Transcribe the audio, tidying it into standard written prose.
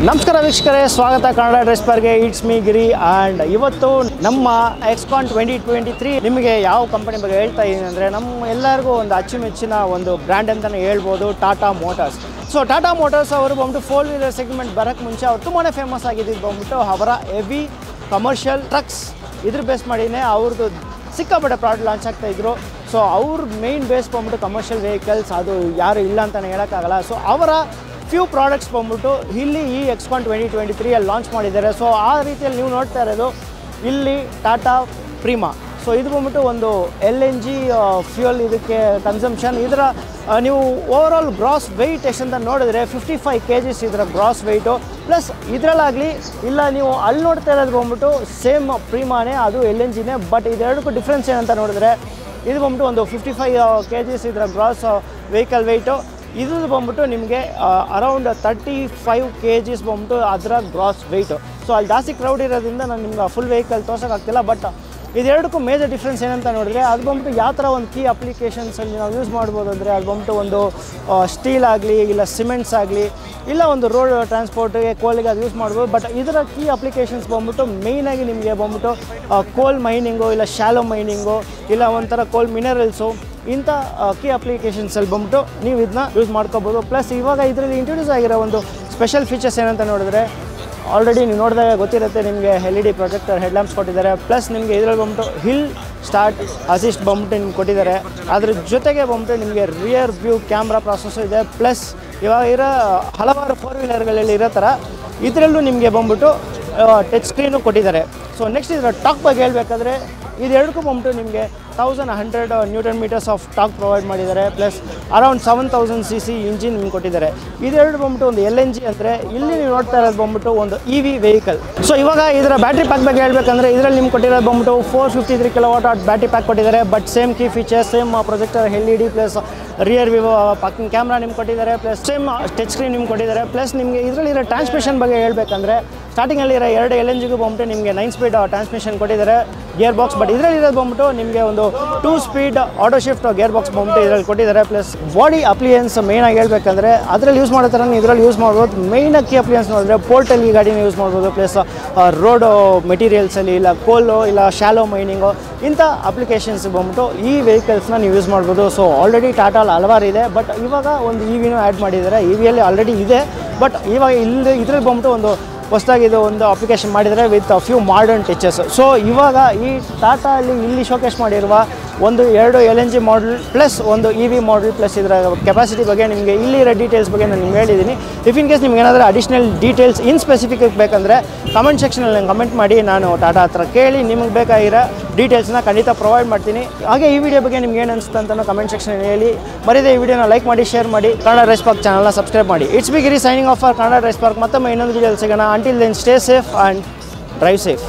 ನಮಸ್ಕಾರ ವೀಕ್ಷಕರೇ, ಸ್ವಾಗತ ಕನ್ನಡ ಡ್ರೆಸ್ ಪಾರ್ಕ್ಗೆ. ಇಟ್ಸ್ ಮೀ ಗಿರಿ ಆ್ಯಂಡ್ ಇವತ್ತು ನಮ್ಮ ಎಕ್ಸ್ಕಾನ್ 2023 ನಿಮಗೆ ಯಾವ ಕಂಪನಿ ಬಗ್ಗೆ ಹೇಳ್ತಾ ಇದ್ದೀನಿ ಅಂದರೆ, ನಮ್ಮ ಎಲ್ಲರಿಗೂ ಒಂದು ಅಚ್ಚುಮೆಚ್ಚಿನ ಒಂದು ಬ್ರ್ಯಾಂಡ್ ಅಂತಲೇ ಹೇಳ್ಬೋದು, Tata motors. So Tata motors ಅವರು ಬಂದ್ಬಿಟ್ಟು 4-ವೀಲರ್ ಸೆಗ್ಮೆಂಟ್ ಬರೋಕ್ಕೆ ಮುಂಚೆ ಅವ್ರು ತುಂಬಾ ಫೇಮಸ್ ಆಗಿದ್ದು ಬಂದ್ಬಿಟ್ಟು ಅವರ ಹೆವಿ ಕಮರ್ಷಿಯಲ್ ಟ್ರಕ್ಸ್. ಇದ್ರ ಬೇಸ್ ಮಾಡಿನೇ ಅವ್ರದ್ದು ಸಿಕ್ಕಾಪಟ್ಟೆ ಪ್ರಾಡಕ್ಟ್ ಲಾಂಚ್ ಆಗ್ತಾಯಿದ್ರು. ಸೊ ಅವ್ರ ಮೇಯ್ನ್ ಬೇಸ್ ಬಂದ್ಬಿಟ್ಟು ಕಮರ್ಷಿಯಲ್ ವೆಹಿಕಲ್ಸ್, ಅದು ಯಾರು ಇಲ್ಲ ಅಂತಲೇ ಹೇಳೋಕ್ಕಾಗಲ್ಲ. ಸೊ ಅವರ ಫ್ಯೂ ಪ್ರಾಡಕ್ಟ್ಸ್ ಬಂದ್ಬಿಟ್ಟು ಇಲ್ಲಿ ಈ ಎಕ್ಸ್ಕಾನ್ 2023 ಲಾಂಚ್ ಮಾಡಿದ್ದಾರೆ. ಸೊ ಆ ರೀತಿಯಲ್ಲಿ ನೀವು ನೋಡ್ತಾ ಇರೋದು ಇಲ್ಲಿ ಟಾಟಾ ಪ್ರೀಮಾ. ಸೊ ಇದು ಬಂದ್ಬಿಟ್ಟು ಒಂದು LNG ಫ್ಯೂಯಲ್ ಇದಕ್ಕೆ ಕನ್ಸಂಪ್ಷನ್. ಇದರ ನೀವು ಓವರಾಲ್ ಗ್ರಾಸ್ ವೆಯ್ಟ್ ಎಷ್ಟಂತ ನೋಡಿದ್ರೆ 55 kgs ಇದರ ಗ್ರಾಸ್ ವೆಯ್ಟು. ಪ್ಲಸ್ ಇದರಲ್ಲಾಗಲಿ ಇಲ್ಲ ನೀವು ಅಲ್ಲಿ ನೋಡ್ತಾ ಇರೋದು ಬಂದ್ಬಿಟ್ಟು ಸೇಮ್ ಪ್ರೀಮಾನೇ, ಅದು LNGನೇ. ಬಟ್ ಇದೆರಡಕ್ಕೂ ಡಿಫ್ರೆನ್ಸ್ ಏನಂತ ನೋಡಿದ್ರೆ, ಇದು ಬಂದ್ಬಿಟ್ಟು ಒಂದು 55 kgs ಇದರ ಗ್ರಾಸ್ ವೆಹಿಕಲ್ ವೆಯ್ಟು. ಇದು ಬಂದ್ಬಿಟ್ಟು ನಿಮಗೆ ಅರೌಂಡ್ 35 kgs ಬಂದ್ಬಿಟ್ಟು ಅದರ ಗ್ರಾಸ್ ವೆಯ್ಟು. ಸೊ ಅಲ್ಲಿ ಜಾಸ್ತಿ ಕ್ರೌಡ್ ಇರೋದ್ರಿಂದ ನಾನು ನಿಮ್ಗೆ ಫುಲ್ ವೆಹಿಕಲ್ ತೋರ್ಸೋಕ್ಕಾಗ್ತಿಲ್ಲ. ಬಟ್ ಇದೆರಡಕ್ಕೂ ಮೇಜರ್ ಡಿಫ್ರೆನ್ಸ್ ಏನಂತ ನೋಡಿದ್ರೆ, ಅದು ಬಂದ್ಬಿಟ್ಟು ಯಾವ ಥರ ಒಂದು ಕೀ ಅಪ್ಲಿಕೇಶನ್ಸಲ್ಲಿ ನಾವು ಯೂಸ್ ಮಾಡ್ಬೋದು ಅಂದರೆ, ಅದು ಬಂದ್ಬಿಟ್ಟು ಒಂದು ಸ್ಟೀಲ್ ಆಗಲಿ ಇಲ್ಲ ಸಿಮೆಂಟ್ಸ್ ಆಗಲಿ ಇಲ್ಲ ಒಂದು ರೋಡ್ ಟ್ರಾನ್ಸ್ಪೋರ್ಟ್ಗೆ ಕೋಲಿಗೆ ಅದು ಯೂಸ್ ಮಾಡ್ಬೋದು. ಬಟ್ ಇದರ ಕೀ ಅಪ್ಲಿಕೇಶನ್ಸ್ ಬಂದ್ಬಿಟ್ಟು ಮೇಯ್ನಾಗಿ ನಿಮಗೆ ಬಂದ್ಬಿಟ್ಟು ಕೋಲ್ ಮೈನಿಂಗು ಇಲ್ಲ ಶಾಲೋ ಮೈನಿಂಗು ಇಲ್ಲ ಒಂಥರ ಕೋಲ್ ಮಿನರಲ್ಸು, ಇಂಥ ಕೀ ಅಪ್ಲಿಕೇಶನ್ಸಲ್ಲಿ ಬಂದ್ಬಿಟ್ಟು ನೀವು ಇದನ್ನ ಯೂಸ್ ಮಾಡ್ಕೋಬೋದು. ಪ್ಲಸ್ ಇವಾಗ ಇದರಲ್ಲಿ ಇಂಟ್ರೊಡ್ಯೂಸ್ ಆಗಿರೋ ಒಂದು ಸ್ಪೆಷಲ್ ಫೀಚರ್ಸ್ ಏನಂತ ನೋಡಿದ್ರೆ, ಆಲ್ರೆಡಿ ನೀವು ನೋಡಿದಾಗ ಗೊತ್ತಿರುತ್ತೆ ನಿಮಗೆ LED ಪ್ರೊಜೆಕ್ಟರ್ ಹೆಡ್ಲ್ಯಾಂಪ್ಸ್ ಕೊಟ್ಟಿದ್ದಾರೆ. ಪ್ಲಸ್ ನಿಮಗೆ ಇದರಲ್ಲಿ ಬಂದ್ಬಿಟ್ಟು ಹಿಲ್ ಸ್ಟಾರ್ಟ್ ಅಸಿಸ್ಟ್ ಬಂದ್ಬಿಟ್ಟು ನಿಮ್ಗೆ ಕೊಟ್ಟಿದ್ದಾರೆ. ಅದ್ರ ಜೊತೆಗೆ ಬಂದ್ಬಿಟ್ಟು ನಿಮಗೆ ರಿಯರ್ ವ್ಯೂ ಕ್ಯಾಮ್ರಾ ಪ್ರಾಸೆಸ್ಸು ಇದೆ. ಪ್ಲಸ್ ಇವಾಗ ಇರೋ ಹಲವಾರು 4-ವೀಲರ್ಗಳಲ್ಲಿ ಇರೋ ಥರ ಇದರಲ್ಲೂ ನಿಮಗೆ ಬಂದ್ಬಿಟ್ಟು ಟಚ್ ಸ್ಕ್ರೀನು ಕೊಟ್ಟಿದ್ದಾರೆ. ಸೊ ನೆಕ್ಸ್ಟ್ ಇದರ ಟಾಕ್ ಬಗ್ಗೆ ಹೇಳಬೇಕಾದ್ರೆ, ಇದೆರಡಕ್ಕೂ ಬಂದ್ಬಿಟ್ಟು ನಿಮಗೆ 1100 Nm ಆಫ್ ಟಾಕ್ ಪ್ರೊವೈಡ್ ಮಾಡಿದ್ದಾರೆ. ಪ್ಲಸ್ ಅರೌಂಡ್ 7000 cc ಇಂಜಿನ್ ನಿಮ್ಗೆ ಕೊಟ್ಟಿದ್ದಾರೆ. ಇದೆರಡು ಬಂದ್ಬಿಟ್ಟು ಒಂದು LNG ಅಂದರೆ, ಇಲ್ಲಿ ನೀವು ನೋಡ್ತಾ ಇರೋದು ಬಂದ್ಬಿಟ್ಟು ಒಂದು EV ವೆಹಿಕಲ್. ಸೊ ಇವಾಗ ಇದರ ಬ್ಯಾಟ್ರಿ ಪ್ಯಾಕ್ ಬಗ್ಗೆ ಹೇಳಬೇಕಂದ್ರೆ, ಇದರಲ್ಲಿ ನಿಮ್ಗೆ ಕೊಟ್ಟಿರೋದು ಬಂದ್ಬಿಟ್ಟು 453 kWh ಬ್ಯಾಟ್ರಿ ಪ್ಯಾಕ್ ಕೊಟ್ಟಿದ್ದಾರೆ. But same key features, same projector LED plus rear view parking camera ನಿಮ್ಗೆ ಕೊಟ್ಟಿದ್ದಾರೆ. ಪ್ಲಸ್ ಸೇಮ್ ಟಚ್ ಸ್ಕ್ರೀನ್ ನಿಮ್ಗೆ ಕೊಟ್ಟಿದ್ದಾರೆ. ಪ್ಲಸ್ ನಿಮಗೆ ಇದರಲ್ಲಿರೋ ಟ್ರಾನ್ಸ್ಮಿಷನ್ ಬಗ್ಗೆ ಹೇಳಬೇಕಂದ್ರೆ, ಸ್ಟಾರ್ಟಿಂಗಲ್ಲಿರೋ 2 LNGಗೂ ಬಂದ್ಬಿಟ್ಟು ನಿಮಗೆ 9 ಸ್ಪೀಡ್ ಟ್ರಾನ್ಸ್ಮಿಷನ್ ಕೊಟ್ಟಿದ್ದಾರೆ, ಗೇರ್ ಬಾಕ್ಸ್. ಬಟ್ ಇದರಲ್ಲಿರೋದು ಬಂದ್ಬಿಟ್ಟು ನಿಮಗೆ ಒಂದು 2 speed auto shift gear box ಬಂದ್ಬಿಟ್ಟು ಇದರಲ್ಲಿ ಕೊಟ್ಟಿದ್ದಾರೆ. ಪ್ಲಸ್ ಬಾಡಿ ಅಪ್ಲಿಯನ್ಸ್ ಮೇಯ್ನಾಗಿ ಹೇಳಬೇಕಂದ್ರೆ, ಅದರಲ್ಲಿ ಯೂಸ್ ಮಾಡೋ ಥರ ಇದರಲ್ಲಿ ಯೂಸ್ ಮಾಡ್ಬೋದು. ಮೇಯ್ನಾಗಿ ಕೀ ಅಪ್ಲಿಯನ್ಸ್ ನೋಡಿದ್ರೆ ಪೋರ್ಟಲ್ಲಿ ಈ ಗಾಡಿನ ಯೂಸ್ ಮಾಡ್ಬೋದು. ಪ್ಲಸ್ ರೋಡ್ ಮೆಟೀರಿಯಲ್ಸಲ್ಲಿ ಇಲ್ಲ ಕೋಲು ಇಲ್ಲ ಶಾಲೋ ಮೈನಿಂಗು, ಇಂಥ ಅಪ್ಲಿಕೇಶನ್ಸ್ ಬಂದ್ಬಿಟ್ಟು ಈ ವೆಹಿಕಲ್ಸ್ನ ನೀವು ಯೂಸ್ ಮಾಡ್ಬೋದು. ಸೊ ಆಲ್ರೆಡಿ ಟಾಟಾಲ್ ಹಲವಾರು ಇದೆ. ಬಟ್ ಇವಾಗ ಒಂದು EVನೂ ಆ್ಯಡ್ ಮಾಡಿದ್ದಾರೆ. EVಯಲ್ಲಿ ಆಲ್ರೆಡಿ ಇದೆ. ಬಟ್ ಇವಾಗ ಇದ್ರಲ್ಲಿ ಬಂದ್ಬಿಟ್ಟು ಒಂದು ಹೊಸದಾಗಿ ಇದು ಒಂದು ಅಪ್ಲಿಕೇಶನ್ ಮಾಡಿದರೆ with few modern touches. So ಇವಾಗ ಈ ಟಾಟಾ ಇಲ್ಲಿ ಶೋಕೇಸ್ ಮಾಡಿರುವ ಒಂದು 2 LNG ಮಾಡಲ್ ಪ್ಲಸ್ ಒಂದು EV ಮಾಡಲ್ ಪ್ಲಸ್ ಇದರ ಕೆಪಾಸಿಟಿ ಬಗ್ಗೆ ನಿಮಗೆ ಇಲ್ಲಿರೋ ಡೀಟೇಲ್ಸ್ ಬಗ್ಗೆ ನಾನು ನಿಮ್ಗೆ ಹೇಳಿದ್ದೀನಿ. ಇಫ್ ಇನ್ ಕೇಸ್ ನಿಮ್ಗೆ ಏನಾದರೂ ಅಡಿಷ್ನಲ್ ಡೀಟೇಲ್ಸ್ ಇನ್ ಸ್ಪೆಸಿಫಿಕ್ ಬೇಕಂದರೆ ಕಮೆಂಟ್ ಸೆಕ್ಷನಲ್ಲಿ ನಂಗೆ ಕಮೆಂಟ್ ಮಾಡಿ, ನಾನು ಟಾಟಾ ಹತ್ರ ಕೇಳಿ ನಿಮಗೆ ಬೇಕಾಗಿರೋ ಡೀಟೇಲ್ಸ್ನ ಖಂಡಿತ ಪ್ರೊವೈಡ್ ಮಾಡ್ತೀನಿ. ಹಾಗೆ ಈ ವಿಡಿಯೋ ಬಗ್ಗೆ ನಿಮ್ಗೆ ಏನು ಅನಿಸುತ್ತೆ ಅಂತ ಕಮೆಂಟ್ ಸೆಕ್ಷನಲ್ಲಿ ಹೇಳಿ. ಮರಿದೇ ಈ ವಿಡಿಯೋನ ಲೈಕ್ ಮಾಡಿ, ಶೇರ್ ಮಾಡಿ, ಕನ್ನಡ ಡ್ರೆಸ್ ಪಾರ್ಕ್ ಚಾನಲ್ನ ಸಬ್ಸ್ಕ್ರೈಬ್ ಮಾಡಿ. It's me Giri signing off for Kannada dress park. ಮತ್ತೊಮ್ಮೆ ಇನ್ನೊಂದು ವಿಡಿಯೋದಲ್ಲಿ ಸಿಗೋಣ. Until then stay safe and drive safe.